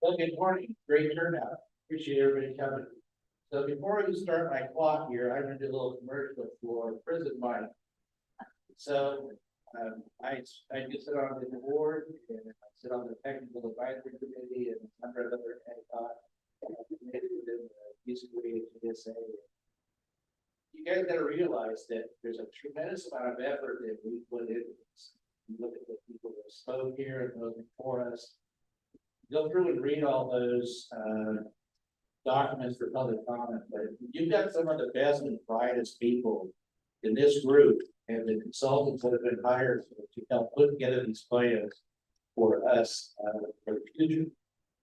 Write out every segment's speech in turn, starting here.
Well, good morning. Great turnout. Appreciate everybody coming. So before we start my clock here, I'm gonna do a little commercial for Prison Mike. So I just sit on the board and I sit on the technical advisory committee and a number of other ad hoc committees within the Kaweah Subbasin. You guys gotta realize that there's a tremendous amount of effort that we put into this. You look at the people that spoke here and those before us. Go through and read all those documents for public comment, but you've got some of the best and brightest people in this group and the consultants that have been hired to help put together these plans for us for the future.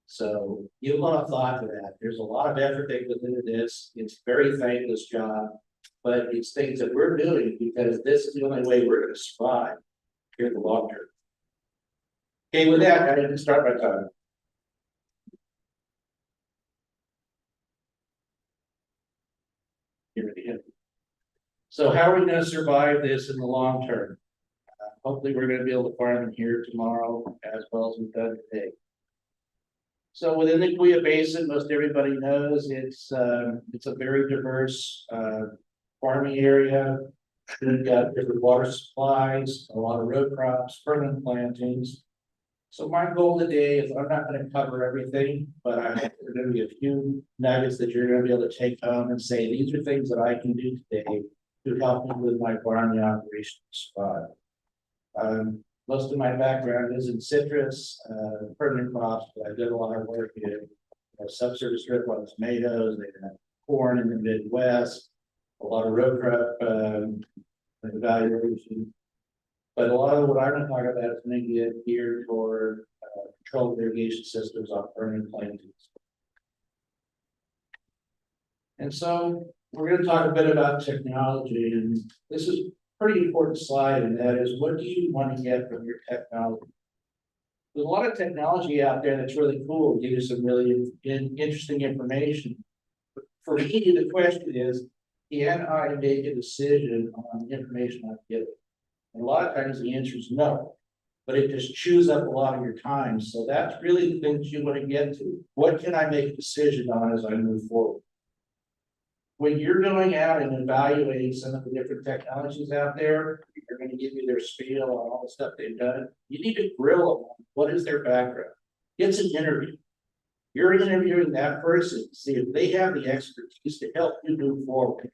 So give a lot of thought to that. There's a lot of effort that goes into this. It's a very thankless job, but it's things that we're doing because this is the only way we're going to survive here in the long term. Okay, with that, I need to start my time. So how are we going to survive this in the long term? Hopefully we're going to be able to farm them here tomorrow as well as we've done today. So within the Kaweah Basin, most everybody knows it's a very diverse farming area. We've got different water supplies, a lot of row crops, permanent plantings. So my goal today is I'm not going to cover everything, but I hope there are going to be a few nuggets that you're going to be able to take home and say, these are things that I can do today to help me with my farming operation spot. Most of my background is in citrus, permanent crops, but I did a lot of work in subsurface drip on tomatoes, and corn in the Midwest, a lot of row crop evaluation. But a lot of what I'm going to talk about is going to get geared toward controlled irrigation systems on permanent plantings. And so we're going to talk a bit about technology, and this is a pretty important slide, and that is, what do you want to get from your technology? There's a lot of technology out there that's really cool, give you some really interesting information. But for me, the question is, can I make a decision on the information I'm given? And a lot of times the answer is no, but it just chews up a lot of your time. So that's really the things you want to get to. What can I make a decision on as I move forward? When you're going out and evaluating some of the different technologies out there, they're going to give you their spiel on all the stuff they've done. You need to grill them. What is their background? It's an interview. You're interviewing that person to see if they have the expertise to help you move forward.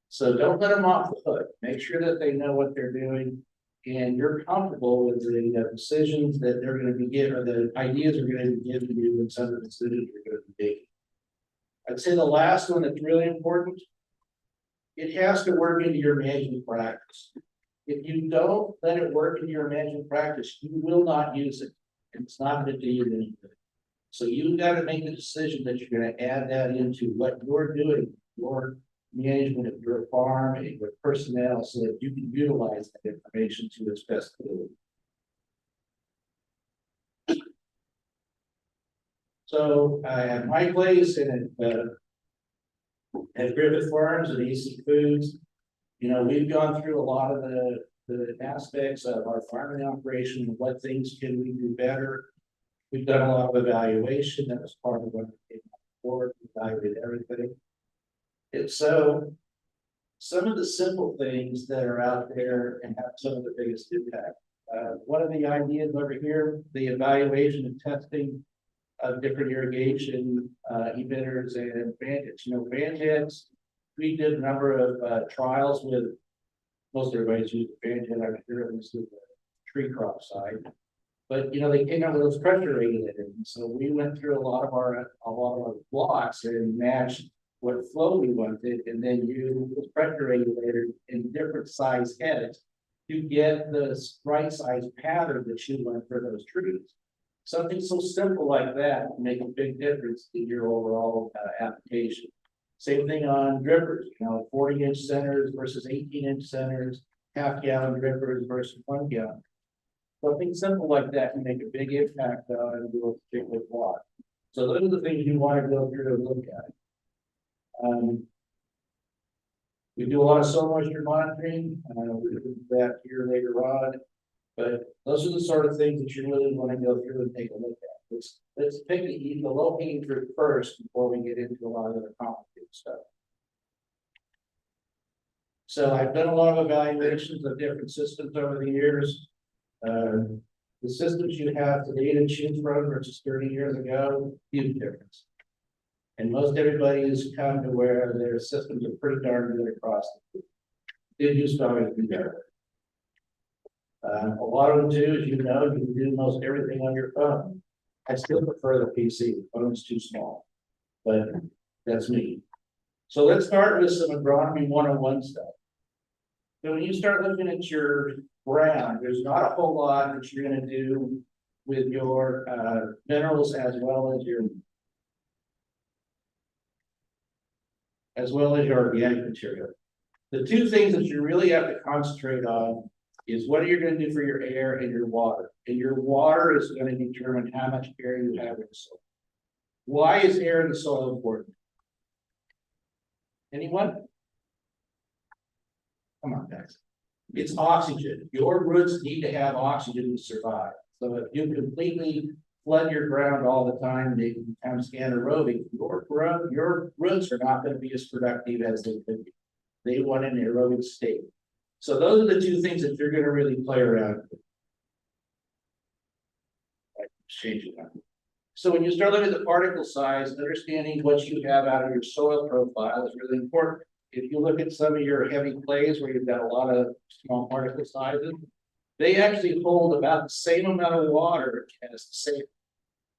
So don't let them off the hook. Make sure that they know what they're doing and you're comfortable with the decisions that they're going to be given, or the ideas are going to be given to you, and some of the decisions you're going to be making. I'd say the last one that's really important, it has to work into your management practice. If you don't let it work into your management practice, you will not use it, and it's not going to do you anything. So you've got to make the decision that you're going to add that into what you're doing, your management of your farm and your personnel, so that you can utilize that information to its best ability. So I have my place and at Griffith Farms and AC Foods. You know, we've gone through a lot of the aspects of our farming operation and what things can we do better. We've done a lot of evaluation. That was part of what we came forward, evaluated everything. And so some of the simple things that are out there and have some of the biggest impact. One of the ideas over here, the evaluation and testing of different irrigation emitters and bandits. You know, bandits, we did a number of trials with, most everybody's used a bandit, I'm sure it was the tree crop side. But you know, they came out with those pressure regulators. And so we went through a lot of our blocks and matched what flow we wanted, and then use those pressure regulators in different size heads to get the right size pattern that you want for those trees. Something so simple like that can make a big difference in your overall application. Same thing on drippers, you know, 40-inch centers versus 18-inch centers, half-gallon drippers versus 1 gallon. Something simple like that can make a big impact on a particular plot. So those are the things you want to go through and look at. We do a lot of soil moisture monitoring. We'll do that here later on. But those are the sort of things that you really want to go through and take a look at. Let's pick the low hanging fruit first before we get into a lot of the complicated stuff. So I've done a lot of evaluations of different systems over the years. The systems you have today to choose from versus 30 years ago, huge difference. And most everybody has come to where their systems are pretty darn good across the board. Did used to always be better. A lot of them too, as you know, you can do most everything on your phone. I still prefer the PC. The phone's too small, but that's me. So let's start with some agronomy 101 stuff. So when you start looking at your ground, there's not a whole lot that you're going to do with your minerals as well as your organic material. The two things that you really have to concentrate on is what are you going to do for your air and your water. And your water is going to determine how much air you have in the soil. Why is air in the soil important? Anyone? Come on, guys. It's oxygen. Your roots need to have oxygen to survive. So if you completely flood your ground all the time, they become anaerobic. Your roots are not going to be as productive as they could be. They want an aerobic state. So those are the two things that you're going to really play around with. Changing that. So when you start looking at the particle size, understanding what you have out of your soil profile is really important. If you look at some of your heavy clays where you've got a lot of small particle sizes, they actually hold about the same amount of water as the sand.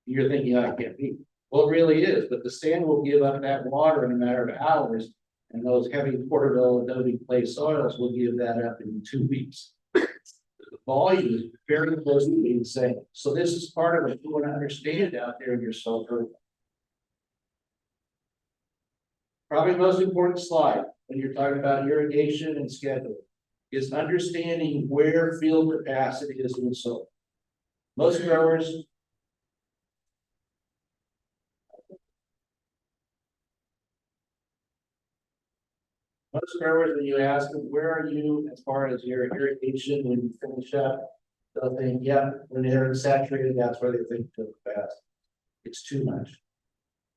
You're thinking, oh, it can't be. Well, it really is, but the sand will give up that water in a matter of hours, and those heavy Porterville adobe clay soils will give that up in 2 weeks. The volume is very close to being the same. So this is part of what you want to understand out there in your soil profile. Probably the most important slide when you're talking about irrigation and scheduling is understanding where field capacity is in the soil. Most growers when you ask them, where are you as far as your irrigation when you finish up, they'll think, yeah, when they're saturated, that's where they think field capacity. It's too much.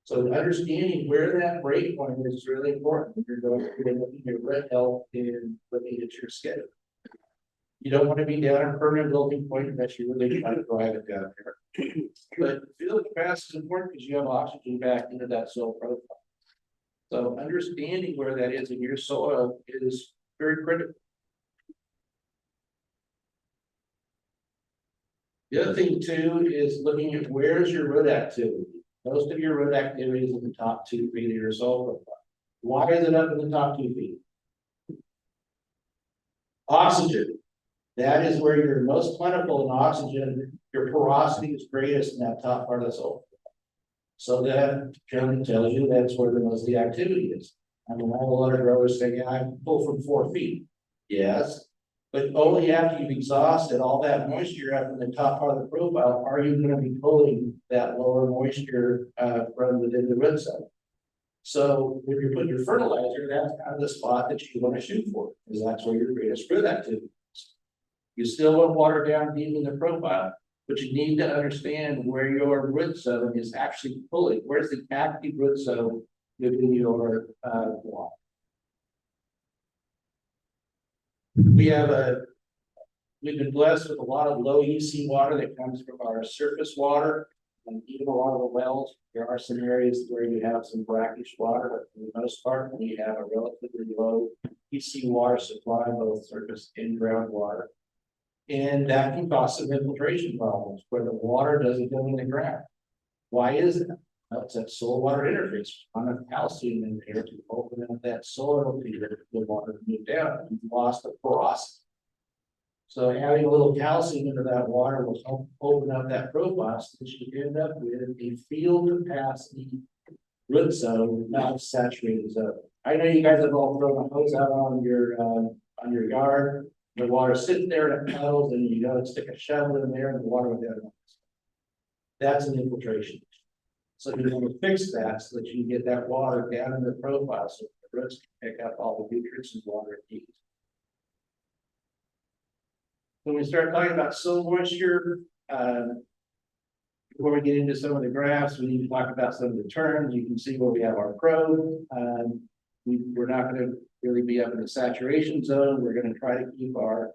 So understanding where that break point is really important when you're going to be looking at red health and looking at your schedule. You don't want to be down a permanent building point unless you really try to drive it down there. But field capacity is important because you have oxygen back into that soil profile. So understanding where that is in your soil is very critical. The other thing too is looking at where's your root activity. Most of your root activity is in the top 2 feet of your soil profile. Why is it up in the top 2 feet? Oxygen. That is where you're most plentiful in oxygen. Your porosity is greatest in that top part of the soil. So that generally tells you that's where the most of the activity is. I mean, all a lot of growers say, yeah, I can pull from 4 feet. Yes, but only after you've exhausted all that moisture up in the top part of the profile are you going to be pulling that lower moisture from within the root zone. So when you're putting your fertilizer, that's kind of the spot that you want to shoot for, because that's where your greatest root activity is. You still want water down deep in the profile, but you need to understand where your root zone is actually pulling. Where's the active root zone within your water? We've been blessed with a lot of low EC water that comes from our surface water, and even a lot of the wells. There are some areas where you have some brackish water, but for the most part, we have a relatively low EC water supply, both surface and groundwater. And that can cause some infiltration problems where the water doesn't go in the ground. Why is that? Well, it's that soil water interface. On enough calcium in there to open up that soil to get the water to move down. You've lost the porosity. So adding a little calcium into that water will help open up that profile so that you end up with a field capacity root zone, not a saturated zone. I know you guys have all thrown a hose out on your yard. The water sitting there and it puddles, and you go stick a shovel in there and the water will down. That's an infiltration. So you want to fix that so that you can get that water down in the profile so the roots can pick up all the nutrients and water it needs. When we start talking about soil moisture, Before we get into some of the graphs, we need to talk about some of the terms. You can see where we have our probe. We're not going to really be up in the saturation zone. We're going to try to keep our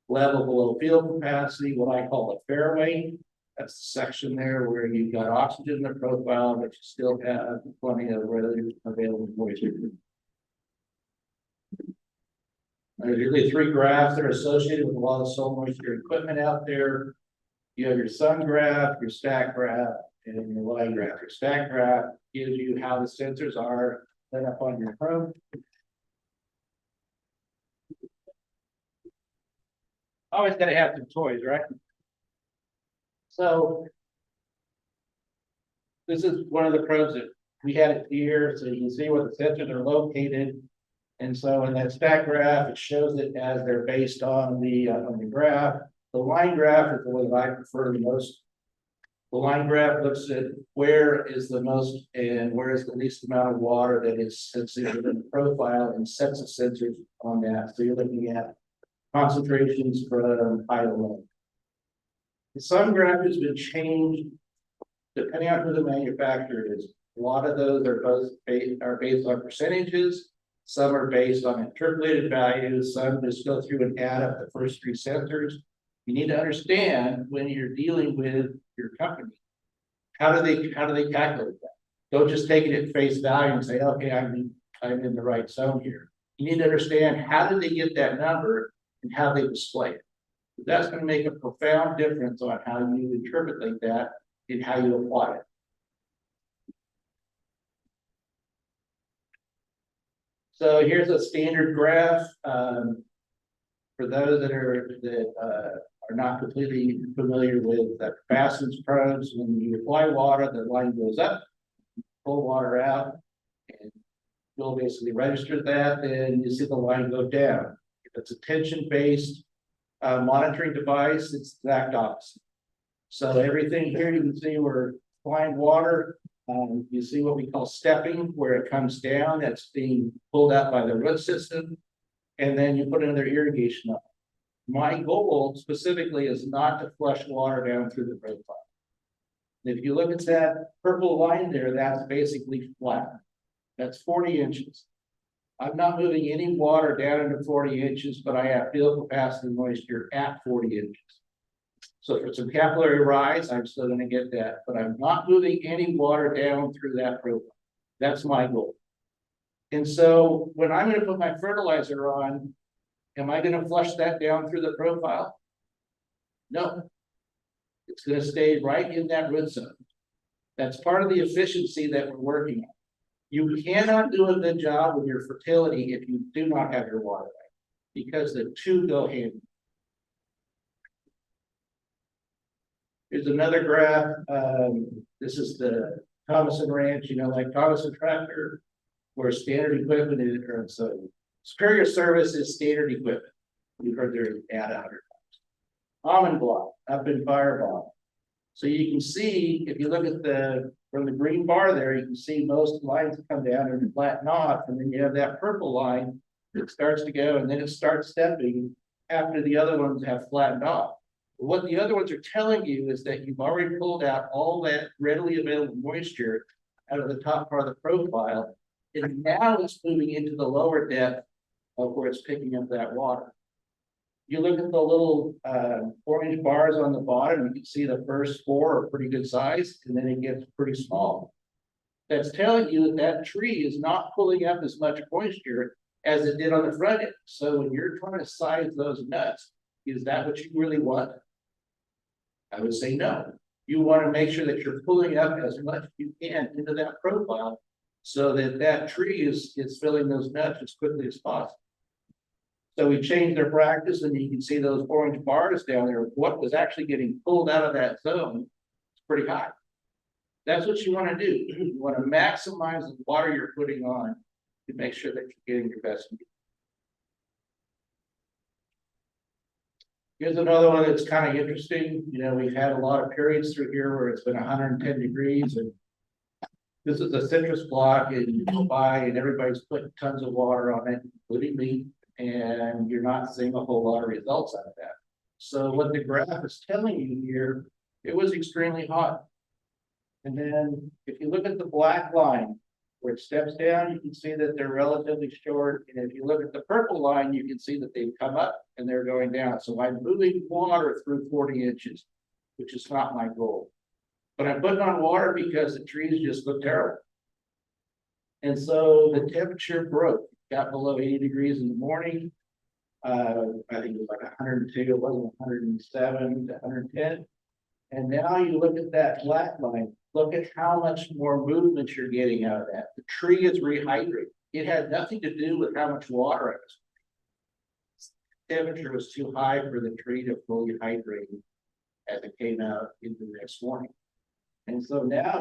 level below field capacity, what I call a fairway. That's the section there where you've got oxygen in the profile, but you still have plenty of readily available moisture. There's usually 3 graphs that are associated with a lot of soil moisture equipment out there. You have your sun graph, your stack graph, and your line graph. Your stack graph gives you how the sensors are set up on your probe. Always got to have some toys, right? So this is one of the probes that we had it here, so you can see where the sensors are located. And so in that stack graph, it shows it as they're based on the graph. The line graph is the one that I prefer the most. The line graph looks at where is the most and where is the least amount of water that is sensitive within the profile and sets of sensors on that. So you're looking at concentrations from high to low. The sun graph has been changed depending on who the manufacturer is. A lot of those are based on percentages. Some are based on interpolated values. Some just go through and add up the first 3 sensors. You need to understand when you're dealing with your company, how do they calculate that? Don't just take it at face value and say, okay, I'm in the right zone here. You need to understand how did they get that number and how they display it. That's going to make a profound difference on how you interpret that and how you apply it. So here's a standard graph for those that are not completely familiar with the capacitance probes. When you apply water, the line goes up, pull water out, and you'll basically register that. Then you see the line go down. If it's a tension-based monitoring device, it's the exact opposite. So everything here you can see we're applying water. You see what we call stepping, where it comes down, that's being pulled out by the root system, and then you put another irrigation up. My goal specifically is not to flush water down through the profile. If you look at that purple line there, that's basically flat. That's 40 inches. I'm not moving any water down into 40 inches, but I have field capacity moisture at 40 inches. So for some capillary rise, I'm still going to get that, but I'm not moving any water down through that profile. That's my goal. And so when I'm going to put my fertilizer on, am I going to flush that down through the profile? No. It's going to stay right in that root zone. That's part of the efficiency that we're working on. You cannot do a good job with your fertility if you do not have your water right, because the two go hand in hand. Here's another graph. This is the Thomason Ranch, like Thomason tractor, where standard equipment is, so Superior Service is standard equipment. You've heard their ad 100 times. Almond block up in Fireball. So you can see, if you look at from the green bar there, you can see most lines come down and flatten off, and then you have that purple line that starts to go, and then it starts stepping after the other ones have flattened off. What the other ones are telling you is that you've already pulled out all that readily available moisture out of the top part of the profile, and now it's moving into the lower depth of where it's picking up that water. You look at the little orange bars on the bottom, you can see the first 4 are pretty good size, and then it gets pretty small. That's telling you that that tree is not pulling up as much moisture as it did on the front end. So when you're trying to size those nuts, is that what you really want? I would say no. You want to make sure that you're pulling up as much as you can into that profile so that that tree is filling those nuts as quickly as possible. So we changed their practice, and you can see those orange bars down there. What was actually getting pulled out of that zone is pretty high. That's what you want to do. You want to maximize the water you're putting on to make sure that you're getting your best yield. Here's another one that's kind of interesting. We've had a lot of periods through here where it's been 110 degrees, and this is a citrus block, and you go by and everybody's putting tons of water on it, including me, and you're not seeing a whole lot of results out of that. So what the graph is telling you here, it was extremely hot. And then if you look at the black line, where it steps down, you can see that they're relatively short. And if you look at the purple line, you can see that they've come up and they're going down. So I'm moving water through 40 inches, which is not my goal. But I'm putting on water because the trees just look terrible. And so the temperature broke, got below 80 degrees in the morning. I think it was like 102, it wasn't 107 to 110. And now you look at that black line, look at how much more movement you're getting out of that. The tree is rehydrating. It had nothing to do with how much water it was. The temperature was too high for the tree to fully hydrate as it came out into the next morning. And so now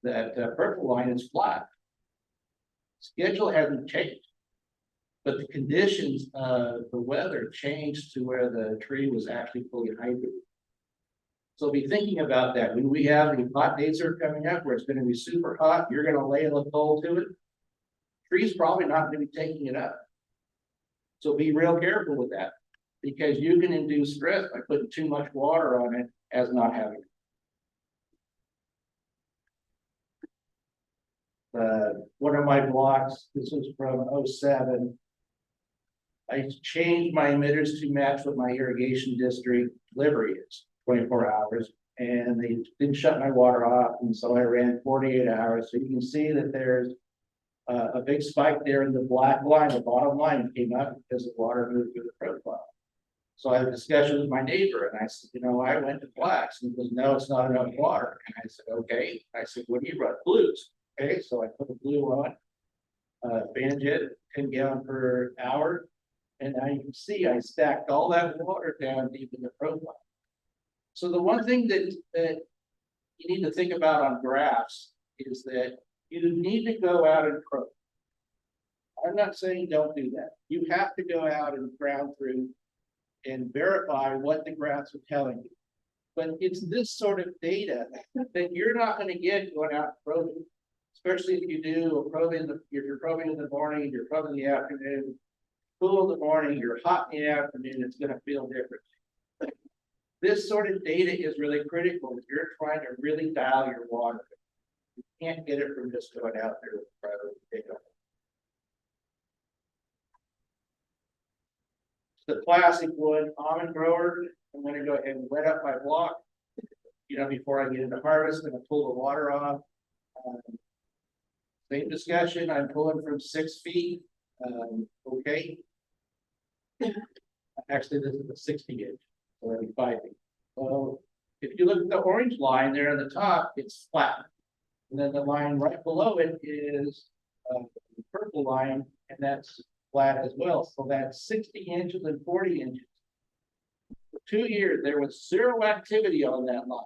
that purple line is flat. Schedule hasn't changed, but the conditions of the weather changed to where the tree was actually fully hydrated. So be thinking about that. When we have the hot days that are coming up where it's going to be super hot, you're going to lay a coal to it. Tree's probably not going to be taking it up. So be real careful with that, because you can induce stress by putting too much water on it as not having it. One of my blocks, this was from 07. I changed my emitters to match what my irrigation district delivery is, 24 hours, and they didn't shut my water off, and so I ran 48 hours. So you can see that there's a big spike there in the black line. The bottom line came up because the water moved through the profile. So I had a discussion with my neighbor, and I said, you know, I went to blacks, and he goes, no, it's not enough water. And I said, okay. I said, what do you run? Blues. Okay, so I put a blue on, bandage it, 10 gallon per hour. And now you can see I stacked all that water down deep in the profile. So the one thing that you need to think about on graphs is that you need to go out and probe. I'm not saying don't do that. You have to go out and ground through and verify what the graphs are telling you. But it's this sort of data that you're not going to get going out and probing, especially if you do a probe if you're probing in the morning, you're probing in the afternoon, cool in the morning, you're hot in the afternoon, it's going to feel different. This sort of data is really critical if you're trying to really dial your water. You can't get it from just going out there with private data. The classic wood almond grower. I'm going to go ahead and wet up my block. You know, before I get into harvest, I'm going to pull the water off. Same discussion. I'm pulling from 6 feet. Okay. Actually, this is a 60 inch, so that'll be 5 feet. So if you look at the orange line there on the top, it's flat. And then the line right below it is the purple line, and that's flat as well. So that's 60 inches and 40 inches. For 2 years, there was zero activity on that line.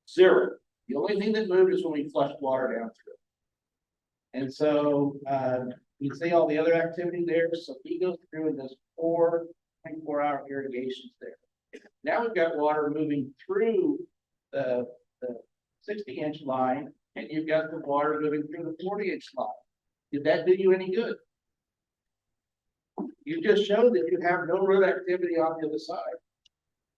Zero. The only thing that moved is when we flushed water down through it. And so you see all the other activity there. So he goes through and does 4 24-hour irrigations there. Now we've got water moving through the 60-inch line, and you've got the water moving through the 40-inch line. Did that do you any good? You just showed that you have no root activity on the other side.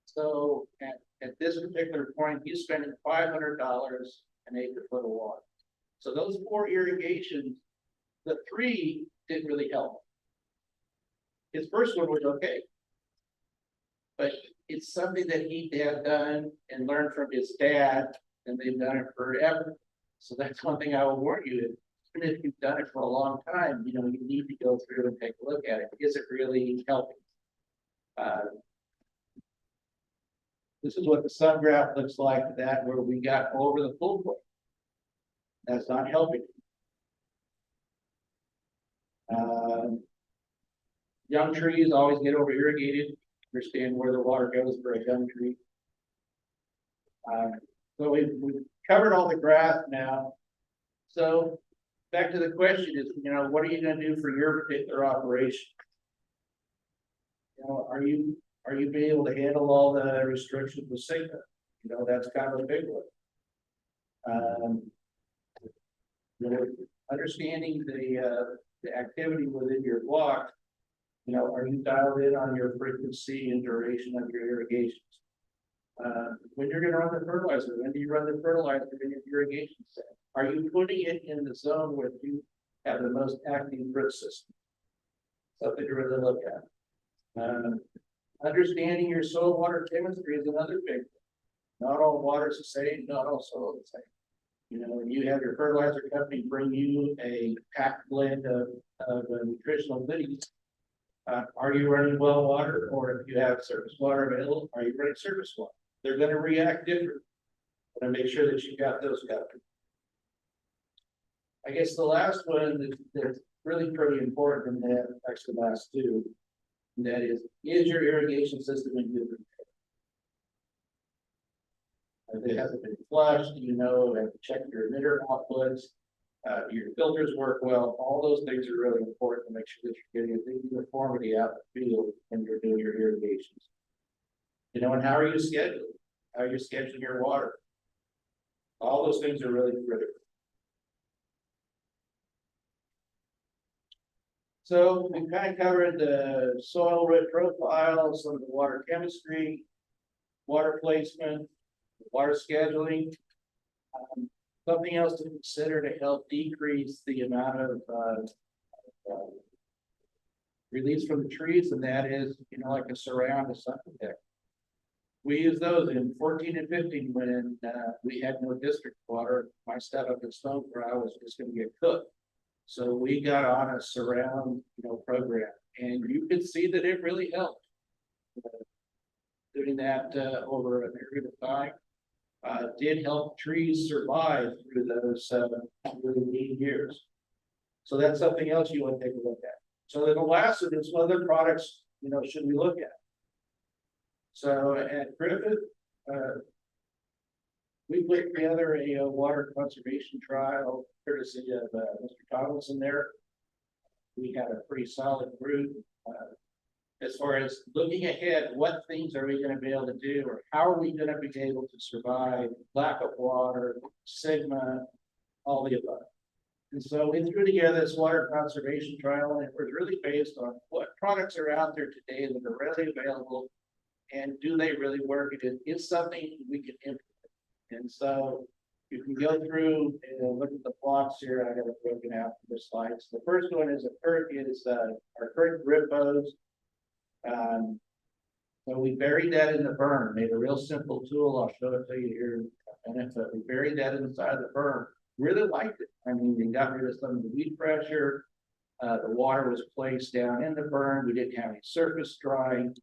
So at this particular point, he's spending $500 an acre foot of water. So those 4 irrigations, the 3 didn't really help. His first one was okay, but it's something that he had done and learned from his dad, and they've done it forever. So that's one thing I will warn you. Even if you've done it for a long time, you know, you need to go through and take a look at it. Is it really helping? This is what the sun graph looks like, that where we got over the full point. That's not helping. Young trees always get over irrigated. Understand where the water goes for a young tree. So we've covered all the graph now. So back to the question is, you know, what are you going to do for your particular operation? You know, are you being able to handle all the restrictions with SIGNA? You know, that's kind of a big one. You know, understanding the activity within your block. You know, are you dialed in on your frequency and duration of your irrigations? When you're gonna run the fertilizer, when do you run the fertilizer in your irrigation set? Are you putting it in the zone where you have the most active root system? Something to really look at. Understanding your soil water chemistry is another big thing. Not all water is the same, not all soil is the same. You know, when you have your fertilizer company bring you a packed blend of nutritional goodies, are you running well water, or if you have surface water available, are you running surface water? They're going to react different. To make sure that you've got those covered. I guess the last one that's really pretty important, and that actually the last two, and that is your irrigation system in good repair? It hasn't been flushed, you know, have to check your emitter outputs, your filters work well. All those things are really important to make sure that you're getting a good uniformity out in the field when you're doing your irrigations. You know, and how are you scheduling? How are you scheduling your water? All those things are really critical. So we kind of covered the soil root profile, some of the water chemistry, water placement, water scheduling. Something else to consider to help decrease the amount of release from the trees, and that is, you know, like a surround or something there. We use those in 14 and 15 when we had no district water. My stuff up in Stoneborough was just going to get cooked. So we got on a surround, you know, program, and you could see that it really helped. Doing that over a period of time did help trees survive through those really lean years. So that's something else you want to take a look at. So then the last of this, what other products, you know, should we look at? So at Griffith, we put together a water conservation trial, courtesy of Mr. Tomlinson there. We had a pretty solid group. As far as looking ahead, what things are we going to be able to do, or how are we going to be able to survive lack of water, sigma, all the above. And so we threw together this water conservation trial, and it was really based on what products are out there today that are readily available, and do they really work? It's something we can implement. And so you can go through and look at the plots here. I got it broken out for the slides. The first one is our current drip hose. So we buried that in the berm, made a real simple tool. I'll show it to you here. And we buried that inside the berm. Really liked it. I mean, we got rid of some of the weed pressure. The water was placed down in the berm. We didn't have any surface drying.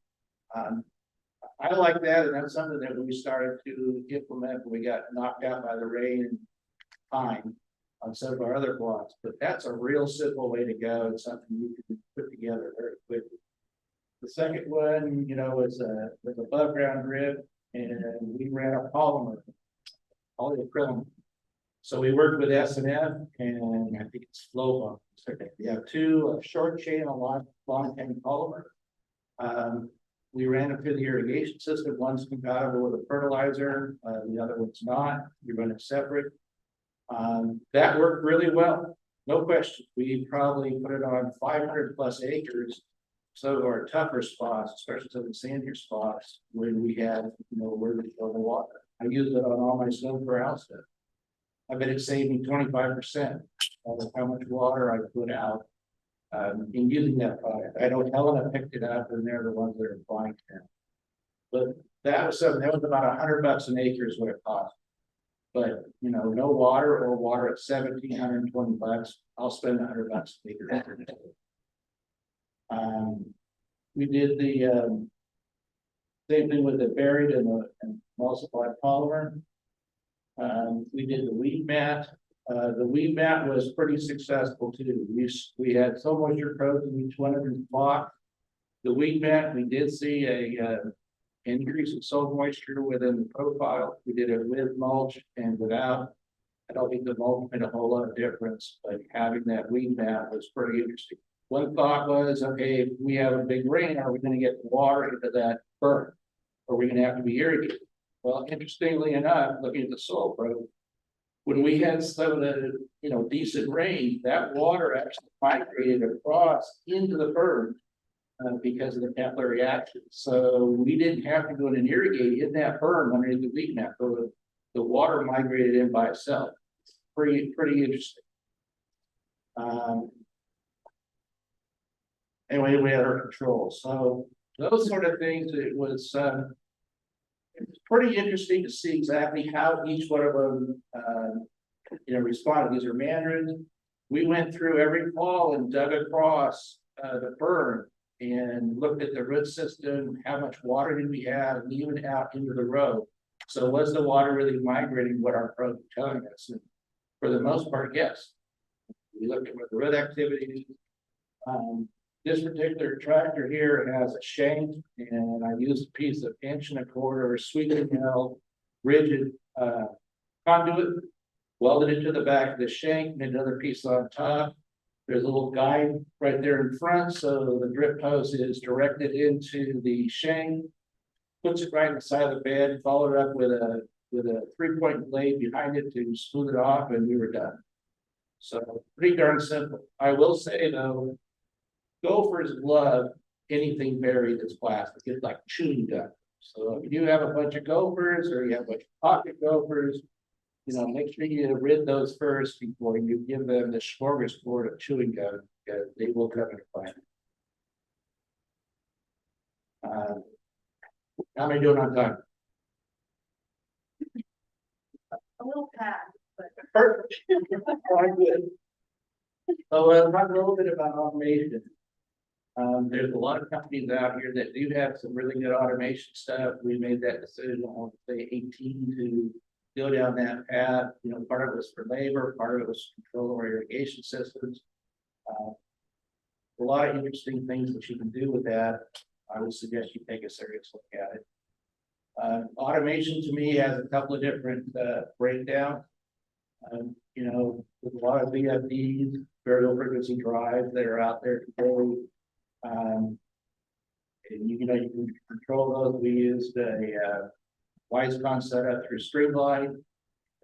I like that, and that's something that we started to implement when we got knocked out by the rain and pine on some of our other blocks. But that's a real simple way to go. It's something you can put together very quickly. The second one, you know, was above ground drip, and we ran a polyacrylamide. So we worked with S&F, and I think it's flow bump. We have two short chain and long chain polymer. We ran them through the irrigation system. One's compatible with a fertilizer, the other one's not. We run it separate. That worked really well, no question. We probably put it on 500 plus acres. Some of our tougher spots, especially some of the sandier spots, where we had, you know, where we fill the water. I use it on all my snow corral stuff. I bet it saved me 25% of how much water I put out in using that product. I know Helena picked it up, and they're the ones that are applying it now. But that was something that was about $100 an acre is what it cost. But you know, no water or water at $1,720. I'll spend $100 an acre. We did the same thing with the buried and emulsified polymer. We did the weed mat. The weed mat was pretty successful too. We had so moisture growth in each one of the blocks. The weed mat, we did see a increase in soil moisture within the profile. We did it with mulch and without. I don't think the mulch made a whole lot of difference, but having that weed mat was pretty interesting. One thought was, okay, if we have a big rain, are we going to get water into that berm? Or are we going to have to be irrigated? Well, interestingly enough, looking at the soil probe, when we had some of the, you know, decent rain, that water actually migrated across into the berm because of the capillary action. So we didn't have to go in and irrigate in that berm underneath the wheat mat. The water migrated in by itself. Pretty interesting. Anyway, we had our control. So those sort of things, it was pretty interesting to see exactly how each one of them, responded. These are mandarins. We went through every fall and dug across the berm and looked at the root system, how much water did we have, and even out into the row. So was the water really migrating, what our probes were telling us? And for the most part, yes. We looked at what the root activity. This particular tractor here has a shank, and I used a piece of 1¼ inch sweeping mill rigid conduit, welded it to the back of the shank, made another piece on top. There's a little guide right there in front, so the drip hose is directed into the shank, puts it right in the side of the bed, followed up with a 3-point blade behind it to smooth it off, and we were done. So pretty darn simple. I will say though, gophers love anything buried that's plastic. It's like chewing gum. So if you have a bunch of gophers or you have a bunch of pocket gophers, make sure you rid those first before you give them the smorgasbord of chewing gum, because they will come into play. How am I doing on time? A little past, but Perfect. I'm good. So we'll talk a little bit about automation. There's a lot of companies out here that do have some really good automation stuff. We made that decision on say 18 to go down that path. Part of it was for labor, part of it was control our irrigation systems. A lot of interesting things that you can do with that. I would suggest you take a serious look at it. Automation to me has a couple of different breakdowns. With a lot of VFDs, variable frequency drives that are out there today. And you can control those. We used a Wisecon setup through Streamline.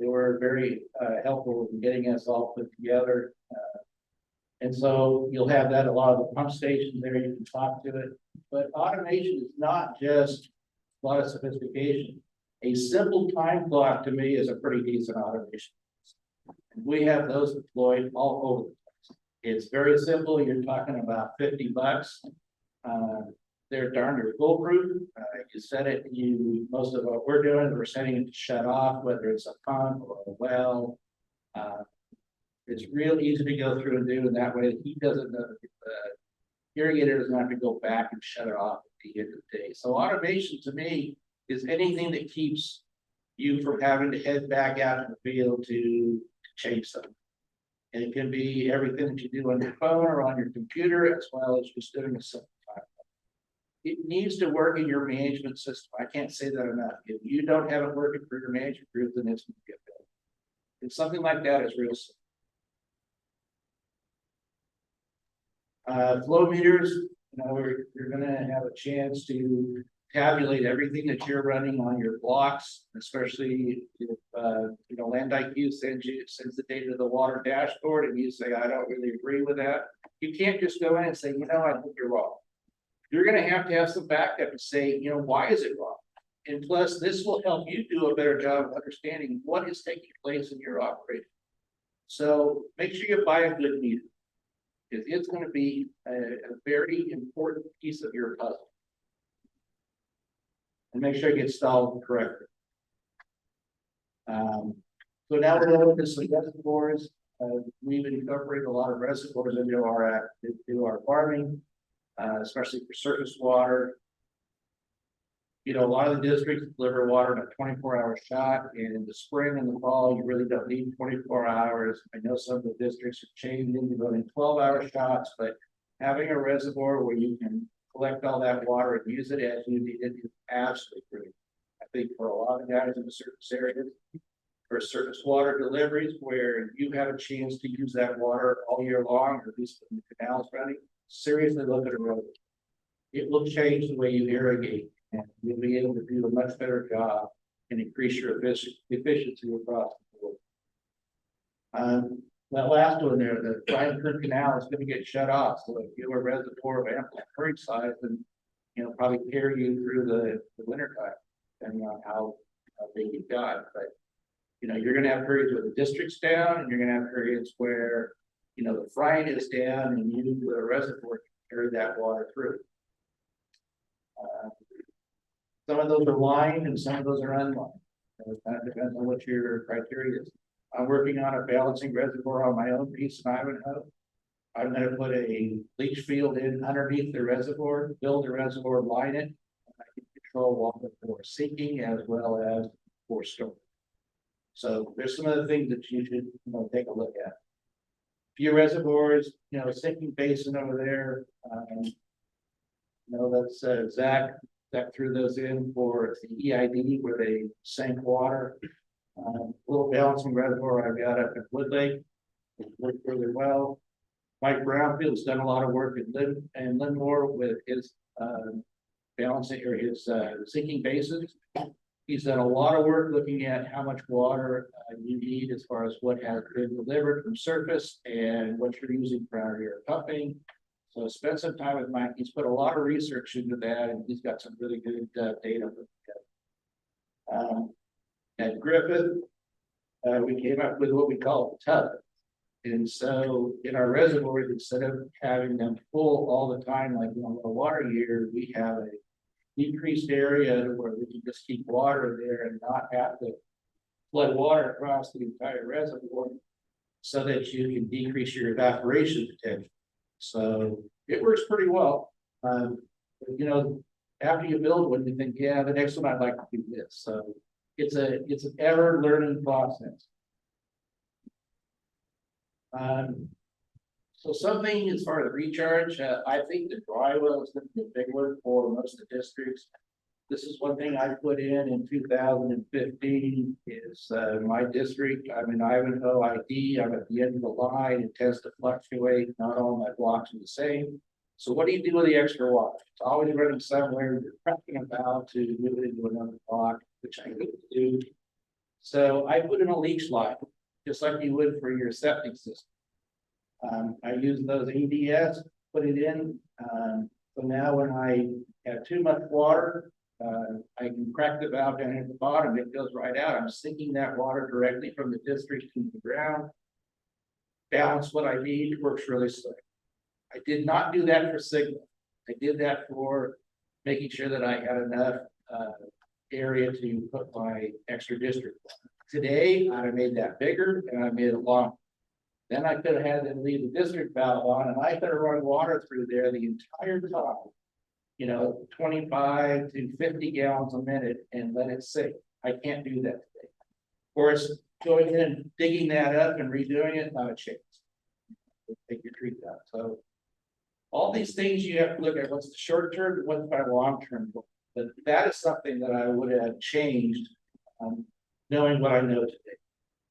They were very helpful in getting us all put together. And so you'll have that at a lot of the pump stations there. You can talk to it. But automation is not just a lot of sophistication. A simple time clock to me is a pretty decent automation. And we have those deployed all over the place. It's very simple. You're talking about $50. They're darn near foolproof. You set it. Most of what we're doing, we're setting it to shut off, whether it's a pump or a well. It's real easy to go through and do, and that way he doesn't know. The irrigator doesn't have to go back and shut it off at the end of the day. So automation to me is anything that keeps you from having to head back out in the field to change something. And it can be everything that you do on your phone or on your computer, as well as just doing a simple time. It needs to work in your management system. I can't say that enough. If you don't have it working for your management group, then it's going to get better. And something like that is real simple. Flow meters, you're going to have a chance to tabulate everything that you're running on your blocks, especially if Land IQ sends the data to the water dashboard and you say, I don't really agree with that. You can't just go in and say, I think you're wrong. You're going to have some backup and say, why is it wrong? And plus, this will help you do a better job of understanding what is taking place in your operation. So make sure you buy a good meter, because it's going to be a very important piece of your puzzle. And make sure it gets installed correctly. So now we're going to some reservoirs. We've incorporated a lot of reservoirs into our farming, especially for surface water. A lot of the districts deliver water in a 24-hour shot. And in the spring and the fall, you really don't need 24 hours. I know some of the districts have changed into going 12-hour shots, but having a reservoir where you can collect all that water and use it as you need it is absolutely critical. I think for a lot of guys in the surface areas, for surface water deliveries where you have a chance to use that water all year long, or at least when the canal's running, seriously look at a road. It will change the way you irrigate, and you'll be able to do a much better job and increase your efficiency across the board. that last one there, the Bryan Creek Canal is gonna get shut off, so if you have a reservoir of ample current size, then, probably carry you through the winter time, depending on how big you've got, but. You're gonna have periods where the district's down, and you're gonna have periods where, the Bryan is down, and you, the reservoir, can carry that water through. Some of those are lined, and some of those are unlined. It kind of depends on what your criteria is. I'm working on a balancing reservoir on my own piece in Ivanhoe. I'm gonna put a leach field in underneath the reservoir, build the reservoir, line it. And I can control water for sinking as well as for storage. So there's some of the things that you should, take a look at. Few reservoirs, sinking basin over there. That's Zach threw those in for the EID where they sank water. Little balancing reservoir I've got up at Wood Lake. It worked really well. Mike Brownfield's done a lot of work in Linmore with his balancing or his sinking basins. He's done a lot of work looking at how much water you need as far as what has been delivered from surface and what you're using for your pumping. So spend some time with Mike. He's put a lot of research into that, and he's got some really good data. At Griffith, we came up with what we call a tub. And so in our reservoirs, instead of having them full all the time, like a water year, we have a decreased area where we can just keep water there and not have to flood water across the entire reservoir so that you can decrease your evaporation potential. So it works pretty well. After you build one, you think, yeah, the next one I'd like to do this. So it's an ever learning process. So something as far as recharge, I think the dry well is going to be a big one for most of the districts. This is one thing I put in 2015 is my district. I'm in Ivanhoe ID. I'm at the end of the line. It tends to fluctuate. Not all my blocks are the same. So what do you do with the extra water? It's always running somewhere. You're cracking about to move it into another block, which I couldn't do. So I put in a leach line, just like you would for your septic system. I use those ADS, put it in. So now when I have too much water, I can crack the valve down at the bottom. It goes right out. I'm sinking that water directly from the district to the ground. Balance what I need. It works really slick. I did not do that for signal. I did that for making sure that I had enough area to put my extra district. Today, I made that bigger and I made it longer. Then I could have had them leave the district valve on and I could have run water through there the entire time. 25 to 50 gallons a minute and let it sink. I can't do that today. Or it's going in and digging that up and redoing it, not a chance. Take your treat out. So all these things you have to look at what's the short term, what's my long term goal. But that is something that I would have changed knowing what I know today.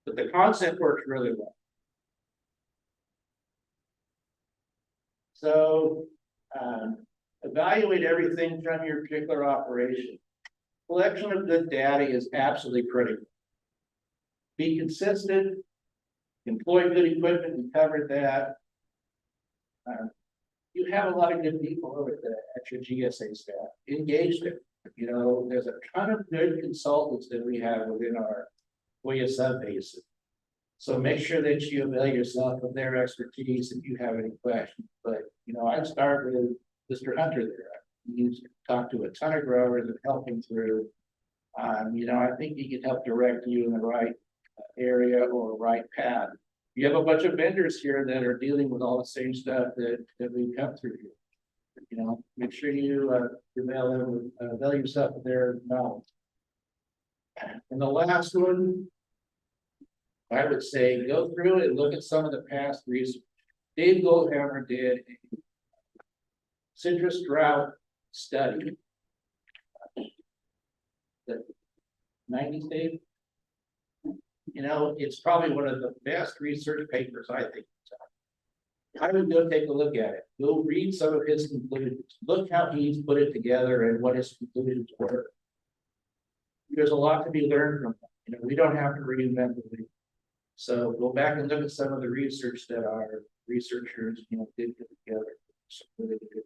But the concept works really well. So evaluate everything from your particular operation. Collection of good data is absolutely critical. Be consistent, employ good equipment, we covered that. You have a lot of good people over at your GSA staff. Engage them. There's a ton of good consultants that we have within our Kaweah Subbasin. So make sure that you avail yourself of their expertise if you have any questions. But I'd start with Mr. Hunter there. He's talked to a ton of growers and helping through. I think he can help direct you in the right area or right path. You have a bunch of vendors here that are dealing with all the same stuff that we've come through here. Make sure you avail yourself of their knowledge. And the last one, I would say go through it and look at some of the past research. Dave Goldhammer did a citrus drought study. The 90s, Dave. It's probably one of the best research papers, I think. I would go take a look at it. Go read some of his conclusions. Look how he's put it together and what his conclusions were. There's a lot to be learned from that. We don't have to reinvent the wheel. So go back and look at some of the research that our researchers, did put together. Some really good.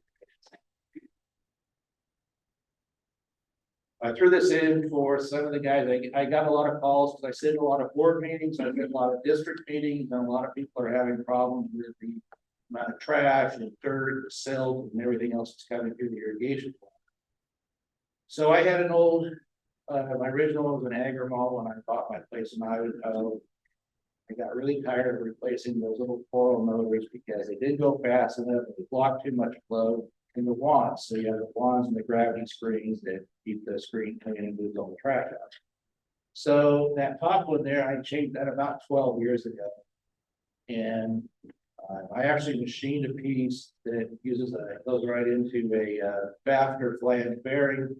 I threw this in for some of the guys. I got a lot of calls because I sit in a lot of board meetings, I've been in a lot of district meetings, and a lot of people are having problems with the amount of trash and dirt, silt, and everything else that's coming through the irrigation plant. So I had an old, my original was an agri-mall when I bought my place in Idaho. I got really tired of replacing those little coil motors because they didn't go fast enough, they blocked too much flow in the wands. So you have the wands and the gravity screens that keep the screen clean and moves all the trash out. So that top one there, I changed that about 12 years ago. And I actually machined a piece that uses goes right into a Bafner flange bearing.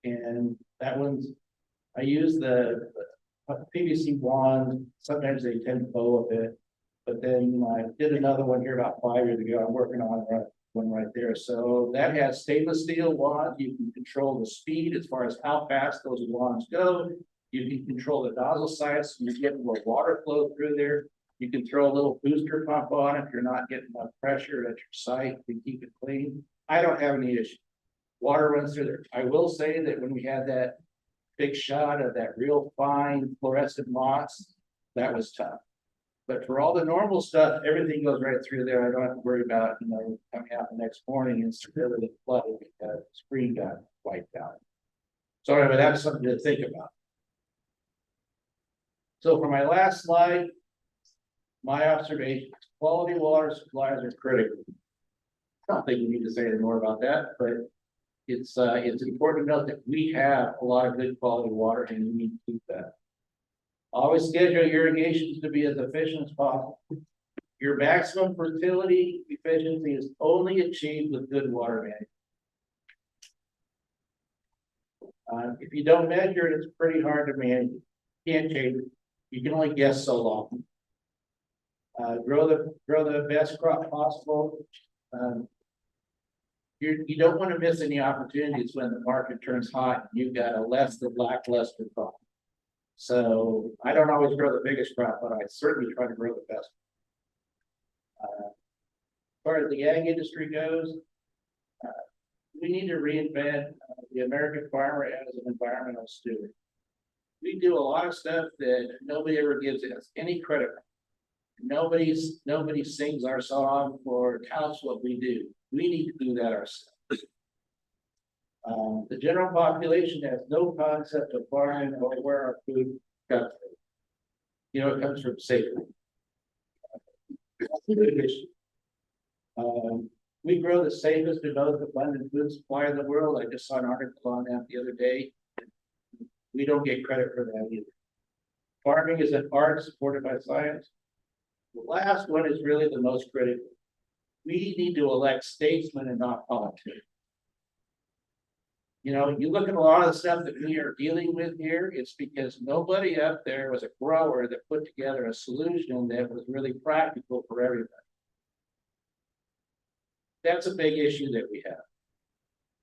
And that one's, I use the PVC wand. Sometimes they tend to bow a bit, but then I did another one here about 5 years ago. I'm working on one right there. So that has stainless steel wand. You can control the speed as far as how fast those wands go. You can control the nozzle size, so you're getting more water flow through there. You can throw a little booster pump on if you're not getting enough pressure at your site to keep it clean. I don't have any issue. Water runs through there. I will say that when we had that big shot of that real fine fluorescent moss, that was tough. But for all the normal stuff, everything goes right through there. I don't have to worry about, coming out the next morning and severely flooded because the screen got wiped out. So anyway, that's something to think about. So for my last slide, my observation, quality water supplies are critical. I don't think we need to say any more about that, but it's important to note that we have a lot of good quality water and we need to keep that. Always schedule irrigations to be as efficient as possible. Your maximum fertility efficiency is only achieved with good water management. If you don't measure it, it's pretty hard to manage. You can't change it. You can only guess so long. Grow the best crop possible. You don't want to miss any opportunities when the market turns hot. You've got a less than lackluster crop. So I don't always grow the biggest crop, but I certainly try to grow the best. As far as the ag industry goes, we need to reinvent the American farmer as an environmental steward. We do a lot of stuff that nobody ever gives us any credit for. Nobody sings our song or counts what we do. We need to do that ourselves. The general population has no concept of farming or where our food comes from. It comes from safety. We grow the safest and most abundant food supply in the world. I just saw an article on that the other day. We don't get credit for that either. Farming is an art supported by science. The last one is really the most critical. We need to elect statesmen and not politics. You look at a lot of the stuff that we are dealing with here, it's because nobody up there was a grower that put together a solution that was really practical for everybody. That's a big issue that we have.